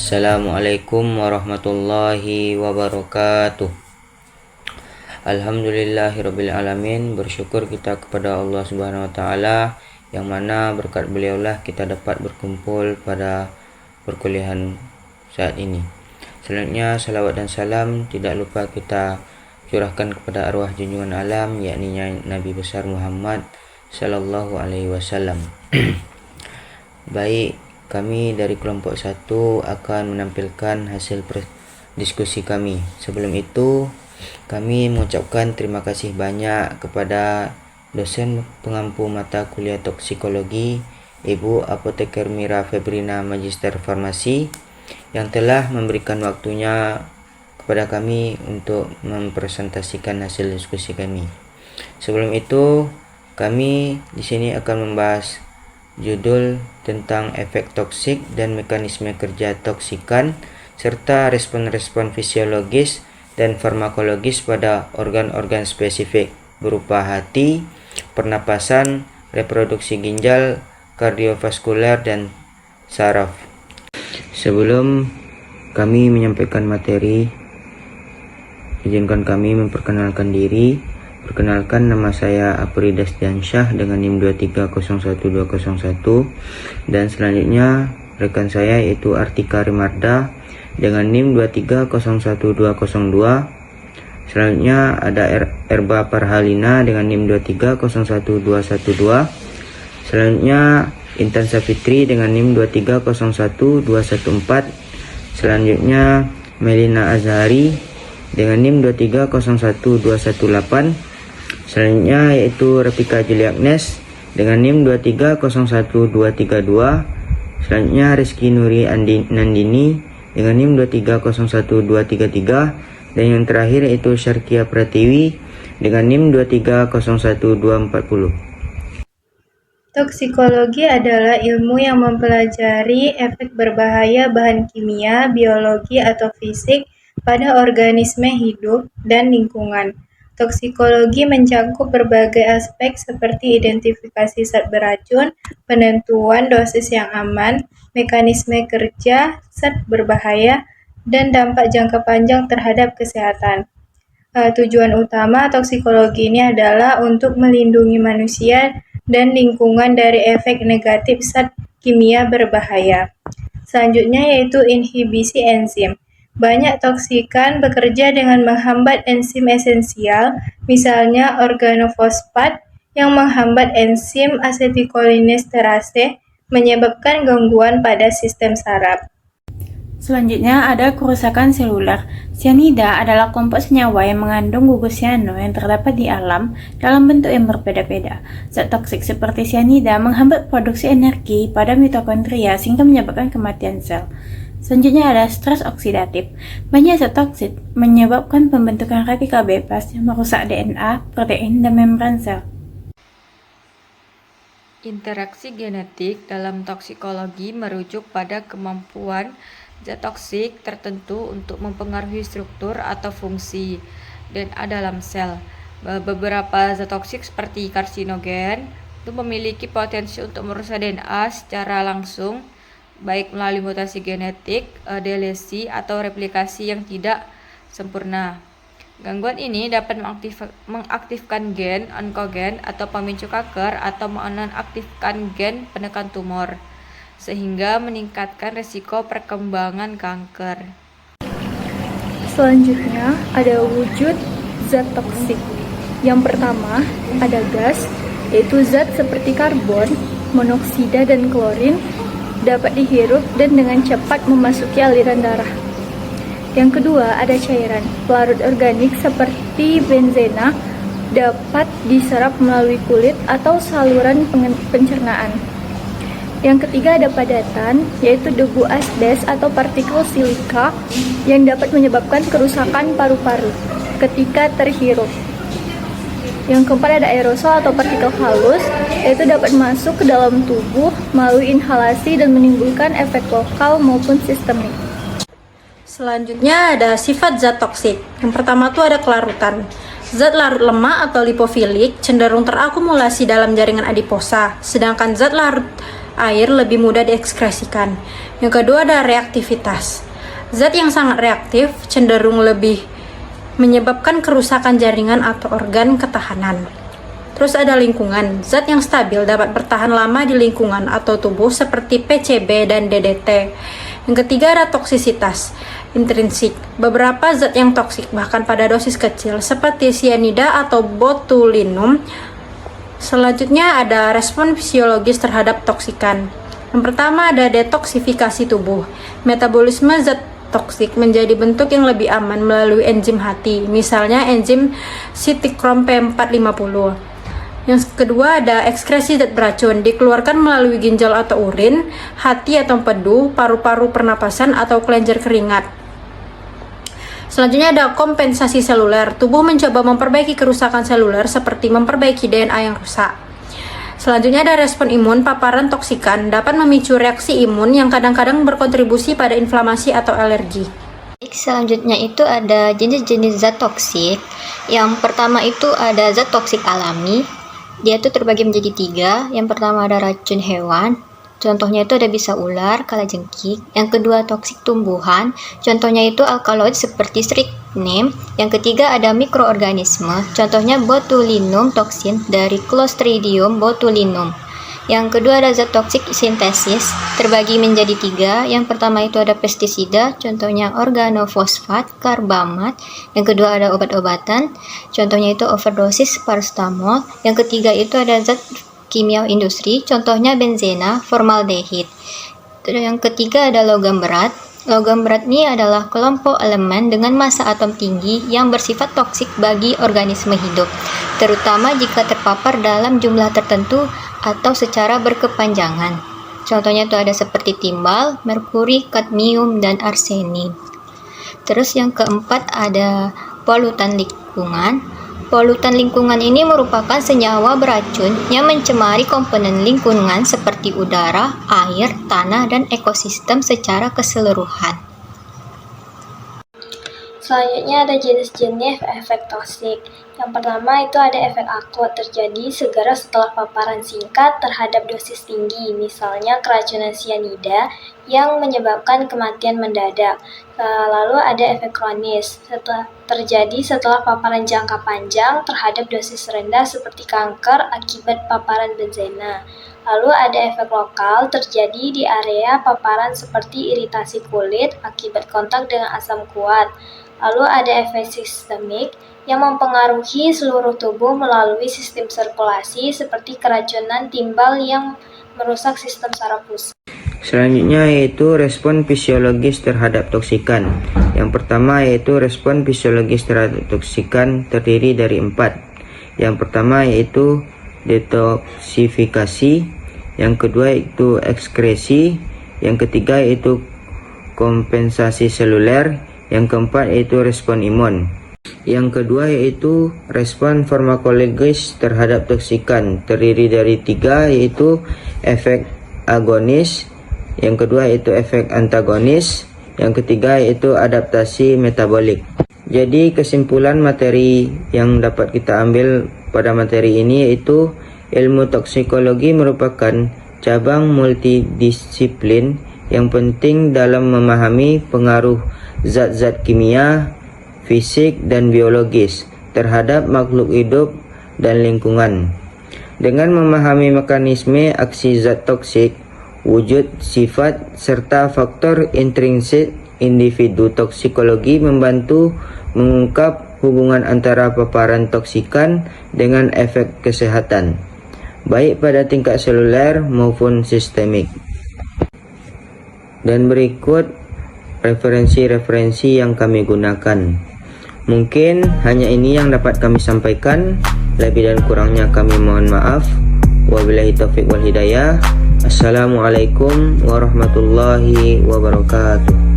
Assalamualaikum warahmatullahi wabarakatuh. Alhamdulillahirrabbilalamin. Bersyukur kita kepada Allah Subhanahu wa Ta'ala, yang mana berkat beliaulah kita dapat berkumpul pada perkuliahan saat ini. Selanjutnya, salawat dan salam tidak lupa kita curahkan kepada arwah junjungan alam, yakni Nabi besar Muhammad sallallahu alaihi wasallam. Baik, kami dari kelompok 1 akan menampilkan hasil diskusi kami. Sebelum itu, kami mengucapkan terima kasih banyak kepada dosen pengampu mata kuliah toksikologi, Ibu Apoteker Mira Febrina Magister Farmasi, yang telah memberikan waktunya kepada kami untuk mempresentasikan hasil diskusi kami. Sebelum itu, kami di sini akan membahas judul tentang efek toksik dan mekanisme kerja toksikan, serta respon-respon fisiologis dan farmakologis pada organ-organ spesifik berupa hati, pernapasan, reproduksi ginjal, kardiovaskular, dan saraf. Sebelum kami menyampaikan materi, izinkan kami memperkenalkan diri. Perkenalkan, nama saya Apridas Diansyah dengan NIM 2301201, dan selanjutnya rekan saya yaitu Artika Rimarda dengan NIM 2301202. Selanjutnya ada Erba Parhalina dengan NIM 2301212. Selanjutnya Intan Safitri dengan NIM 2301214. Selanjutnya Melina Azhari dengan NIM 2301218. Selanjutnya yaitu Rafika Juli Agnes dengan NIM 2301232. Selanjutnya Rizky Nuri Nandini dengan NIM 2301233. Dan yang terakhir yaitu Syarkia Pratiwi dengan NIM 2301240. Toksikologi adalah ilmu yang mempelajari efek berbahaya bahan kimia, biologi, atau fisik pada organisme hidup dan lingkungan. Toksikologi mencakup berbagai aspek seperti identifikasi zat beracun, penentuan dosis yang aman, mekanisme kerja zat berbahaya, dan dampak jangka panjang terhadap kesehatan. Tujuan utama toksikologi ini adalah untuk melindungi manusia dan lingkungan dari efek negatif zat kimia berbahaya. Selanjutnya yaitu inhibisi enzim. Banyak toksikan bekerja dengan menghambat enzim esensial, misalnya organofosfat yang menghambat enzim asetikolinesterase, menyebabkan gangguan pada sistem saraf. Selanjutnya ada kerusakan seluler. Sianida adalah kelompok senyawa yang mengandung gugus siano yang terdapat di alam dalam bentuk yang berbeda-beda. Zat toksik seperti sianida menghambat produksi energi pada mitokondria sehingga menyebabkan kematian sel. Selanjutnya ada stres oksidatif. Banyak zat toksik menyebabkan pembentukan radikal bebas yang merusak DNA, protein, dan membran sel. Interaksi genetik dalam toksikologi merujuk pada kemampuan zat toksik tertentu untuk mempengaruhi struktur atau fungsi DNA dalam sel. Beberapa zat toksik seperti karsinogen itu memiliki potensi untuk merusak DNA secara langsung, baik melalui mutasi genetik, delesi, atau replikasi yang tidak sempurna. Gangguan ini dapat mengaktifkan gen onkogen atau pemicu kanker atau menonaktifkan gen penekan tumor, sehingga meningkatkan risiko perkembangan kanker. Selanjutnya ada wujud zat toksik. Yang pertama ada gas, yaitu zat seperti karbon, monoksida, dan klorin dapat dihirup dan dengan cepat memasuki aliran darah. Yang kedua ada cairan. Pelarut organik seperti benzena dapat diserap melalui kulit atau saluran pencernaan. Yang ketiga ada padatan, yaitu debu asbes atau partikel silika yang dapat menyebabkan kerusakan paru-paru ketika terhirup. Yang keempat ada aerosol atau partikel halus, yaitu dapat masuk ke dalam tubuh melalui inhalasi dan menimbulkan efek lokal maupun sistemik. Selanjutnya ada sifat zat toksik. Yang pertama tuh ada kelarutan. Zat larut lemak atau lipofilik cenderung terakumulasi dalam jaringan adiposa, sedangkan zat larut air lebih mudah diekskresikan. Yang kedua ada reaktivitas. Zat yang sangat reaktif cenderung lebih menyebabkan kerusakan jaringan atau organ ketahanan. Terus ada lingkungan. Zat yang stabil dapat bertahan lama di lingkungan atau tubuh seperti PCB dan DDT. Yang ketiga ada toksisitas intrinsik. Beberapa zat yang toksik bahkan pada dosis kecil seperti cyanida atau botulinum. Selanjutnya ada respon fisiologis terhadap toksikan. Yang pertama ada detoksifikasi tubuh. Metabolisme zat toksik menjadi bentuk yang lebih aman melalui enzim hati, misalnya enzim sitikrom P450. Yang kedua ada ekskresi zat beracun, dikeluarkan melalui ginjal atau urin, hati atau empedu, paru-paru pernapasan atau kelenjar keringat. Selanjutnya ada kompensasi seluler. Tubuh mencoba memperbaiki kerusakan seluler seperti memperbaiki DNA yang rusak. Selanjutnya ada respon imun. Paparan toksikan dapat memicu reaksi imun yang kadang-kadang berkontribusi pada inflamasi atau alergi. Selanjutnya itu ada jenis-jenis zat toksik. Yang pertama itu ada zat toksik alami. Dia itu terbagi menjadi 3. Yang pertama ada racun hewan. Contohnya itu ada bisa ular, kalajengking. Yang kedua toksik tumbuhan. Contohnya itu alkaloid seperti strychnine. Yang ketiga ada mikroorganisme. Contohnya botulinum toksin dari Clostridium botulinum. Yang kedua ada zat toksik sintesis, terbagi menjadi 3. Yang pertama itu ada pestisida, contohnya organofosfat, karbamat. Yang kedua ada obat-obatan, contohnya itu overdosis paracetamol. Yang ketiga itu ada zat kimia industri, contohnya benzena, formaldehid. Yang ketiga ada logam berat. Logam berat ini adalah kelompok elemen dengan massa atom tinggi yang bersifat toksik bagi organisme hidup, terutama jika terpapar dalam jumlah tertentu atau secara berkepanjangan. Contohnya itu ada seperti timbal, merkuri, kadmium, dan arsenik. Terus yang keempat ada polutan lingkungan. Polutan lingkungan ini merupakan senyawa beracun yang mencemari komponen lingkungan seperti udara, air, tanah, dan ekosistem secara keseluruhan. Selanjutnya ada jenis-jenis efek toksik. Yang pertama itu ada efek akut, terjadi segera setelah paparan singkat terhadap dosis tinggi, misalnya keracunan cyanida yang menyebabkan kematian mendadak. Lalu ada efek kronis, terjadi setelah paparan jangka panjang terhadap dosis rendah seperti kanker akibat paparan benzena. Lalu ada efek lokal, terjadi di area paparan seperti iritasi kulit akibat kontak dengan asam kuat. Lalu ada efek sistemik yang mempengaruhi seluruh tubuh melalui sistem sirkulasi seperti keracunan timbal yang merusak sistem saraf pusat. Selanjutnya yaitu respon fisiologis terhadap toksikan. Yang pertama yaitu respon fisiologis terhadap toksikan terdiri dari 4. Yang pertama yaitu detoksifikasi, yang kedua yaitu ekskresi, yang ketiga yaitu kompensasi seluler, yang keempat yaitu respon imun. Yang kedua yaitu respon farmakologis terhadap toksikan, terdiri dari 3 yaitu efek agonis, yang kedua yaitu efek antagonis, yang ketiga yaitu adaptasi metabolik. Jadi kesimpulan materi yang dapat kita ambil pada materi ini yaitu ilmu toksikologi merupakan cabang multidisiplin yang penting dalam memahami pengaruh zat-zat kimia, fisik, dan biologis terhadap makhluk hidup dan lingkungan. Dengan memahami mekanisme aksi zat toksik, wujud, sifat, serta faktor intrinsik individu, toksikologi membantu mengungkap hubungan antara paparan toksikan dengan efek kesehatan, baik pada tingkat seluler maupun sistemik. Dan berikut referensi-referensi yang kami gunakan. Mungkin hanya ini yang dapat kami sampaikan. Lebih dan kurangnya kami mohon maaf. Wabillahi taufiq wal hidayah. Assalamualaikum warahmatullahi wabarakatuh.